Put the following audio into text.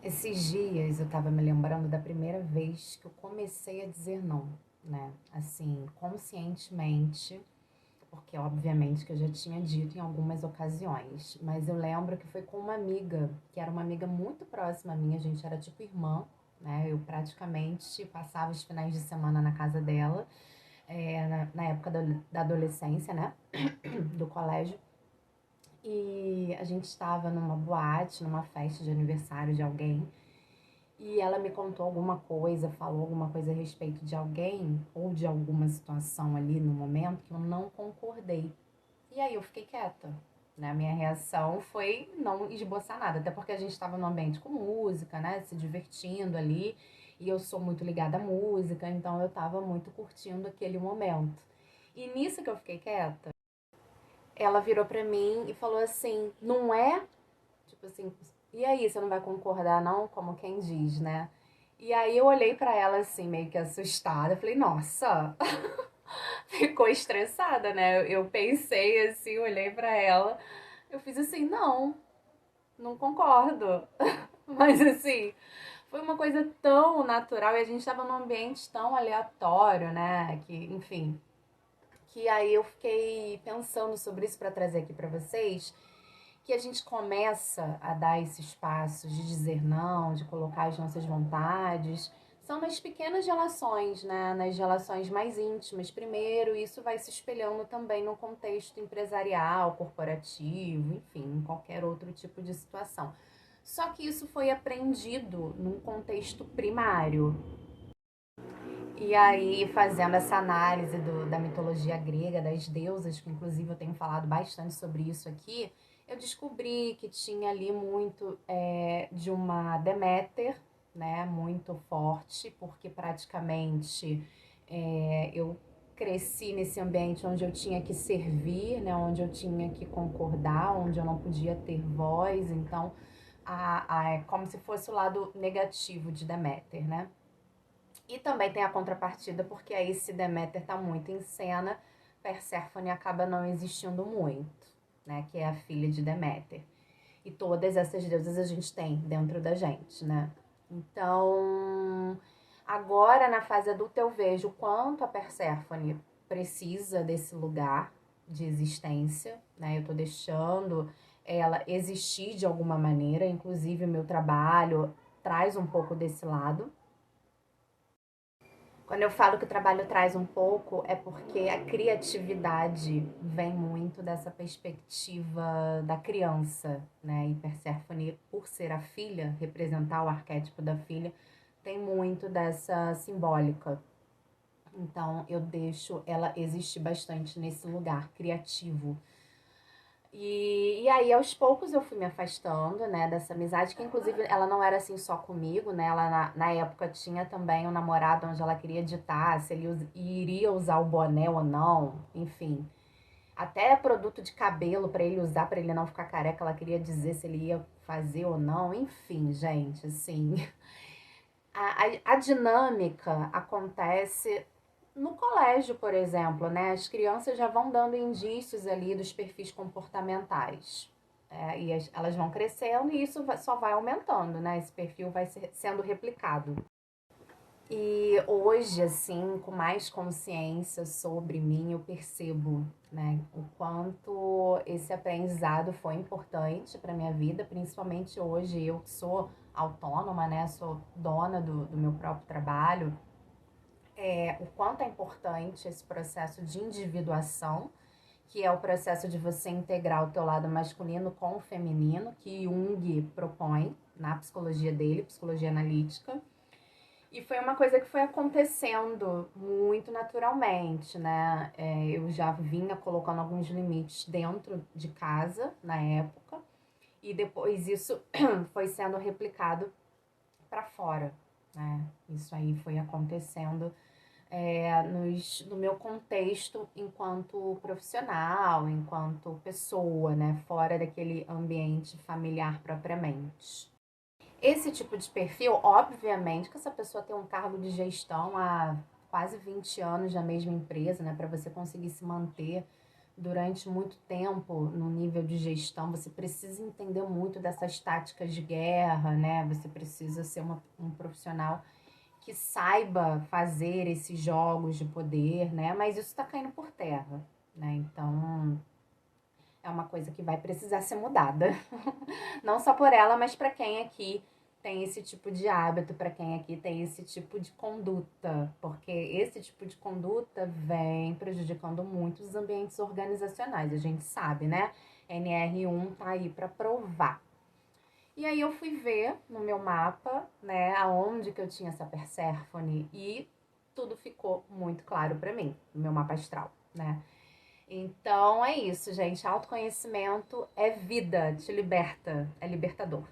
Esses dias eu tava me lembrando da primeira vez que eu comecei a dizer não, né? Assim, conscientemente, porque obviamente que eu já tinha dito em algumas ocasiões, mas eu lembro que foi com uma amiga, que era uma amiga muito próxima minha, a gente era tipo irmã, né? Eu praticamente passava os finais de semana na casa dela, na época da adolescência, né? Do colégio. E a gente estava numa boate, numa festa de aniversário de alguém. E ela me contou alguma coisa, falou alguma coisa a respeito de alguém ou de alguma situação ali no momento que eu não concordei. E aí eu fiquei quieta, né? A minha reação foi não esboçar nada, até porque a gente estava num ambiente com música, né? Se divertindo ali. E eu sou muito ligada à música, então eu estava muito curtindo aquele momento. E nisso que eu fiquei quieta, ela virou pra mim e falou assim: não é? Tipo assim, e aí, você não vai concordar não? Como quem diz, né? E aí eu olhei pra ela assim, meio que assustada. Falei, nossa, ficou estressada, né? Eu pensei assim, olhei pra ela. Eu fiz assim, não concordo. Mas assim, foi uma coisa tão natural e a gente tava num ambiente tão aleatório, né? Que, enfim, que aí eu fiquei pensando sobre isso pra trazer aqui pra vocês, que a gente começa a dar esses passos de dizer não, de colocar as nossas vontades, são nas pequenas relações, né? Nas relações mais íntimas. Primeiro, isso vai se espelhando também no contexto empresarial, corporativo, enfim, em qualquer outro tipo de situação. Só que isso foi aprendido num contexto primário. E aí, fazendo essa análise da mitologia grega, das deusas, que inclusive eu tenho falado bastante sobre isso aqui, eu descobri que tinha ali muito de uma Deméter, né, muito forte, porque praticamente eu cresci nesse ambiente onde eu tinha que servir, né, onde eu tinha que concordar, onde eu não podia ter voz, então é como se fosse o lado negativo de Deméter, né? E também tem a contrapartida, porque aí se Deméter está muito em cena, Perséfone acaba não existindo muito, né? Que é a filha de Deméter. E todas essas deusas a gente tem dentro da gente, né? Então, agora na fase adulta eu vejo o quanto a Perséfone precisa desse lugar de existência, né? Eu tô deixando ela existir de alguma maneira, inclusive o meu trabalho traz um pouco desse lado. Quando eu falo que o trabalho traz um pouco, é porque a criatividade vem muito dessa perspectiva da criança, né? E Perséfone, por ser a filha, representar o arquétipo da filha, tem muito dessa simbólica. Então, eu deixo ela existir bastante nesse lugar criativo. E aí, aos poucos, eu fui me afastando, né, dessa amizade, que inclusive ela não era assim só comigo, né? Ela na época tinha também um namorado onde ela queria ditar se ele iria usar o boné ou não, enfim. Até produto de cabelo para ele usar, para ele não ficar careca, ela queria dizer se ele ia fazer ou não, enfim, gente, assim. A dinâmica acontece no colégio, por exemplo, né? As crianças já vão dando indícios ali dos perfis comportamentais. Elas vão crescendo e isso só vai aumentando, né? Esse perfil vai sendo replicado. E hoje, assim, com mais consciência sobre mim, eu percebo, né, o quanto esse aprendizado foi importante para minha vida, principalmente hoje, eu que sou autônoma, né, sou dona do meu próprio trabalho, o quanto é importante esse processo de individuação, que é o processo de você integrar o teu lado masculino com o feminino, que Jung propõe na psicologia dele, psicologia analítica. E foi uma coisa que foi acontecendo muito naturalmente, né? Eu já vinha colocando alguns limites dentro de casa na época, e depois isso foi sendo replicado para fora, né? Isso aí foi acontecendo no meu contexto enquanto profissional, enquanto pessoa, né? Fora daquele ambiente familiar propriamente. Esse tipo de perfil, obviamente, que essa pessoa tem um cargo de gestão há quase 20 anos na mesma empresa, né, para você conseguir se manter durante muito tempo no nível de gestão, você precisa entender muito dessas táticas de guerra, né? Você precisa ser um profissional que saiba fazer esses jogos de poder, né? Mas isso está caindo por terra, né? Então é uma coisa que vai precisar ser mudada. Não só por ela, mas para quem aqui tem esse tipo de hábito, para quem aqui tem esse tipo de conduta, porque esse tipo de conduta vem prejudicando muito os ambientes organizacionais, a gente sabe, né? NR1 tá aí para provar. E aí eu fui ver no meu mapa, né, aonde que eu tinha essa Perséfone e tudo ficou muito claro para mim, no meu mapa astral, né? Então é isso, gente. Autoconhecimento é vida, te liberta, é libertador.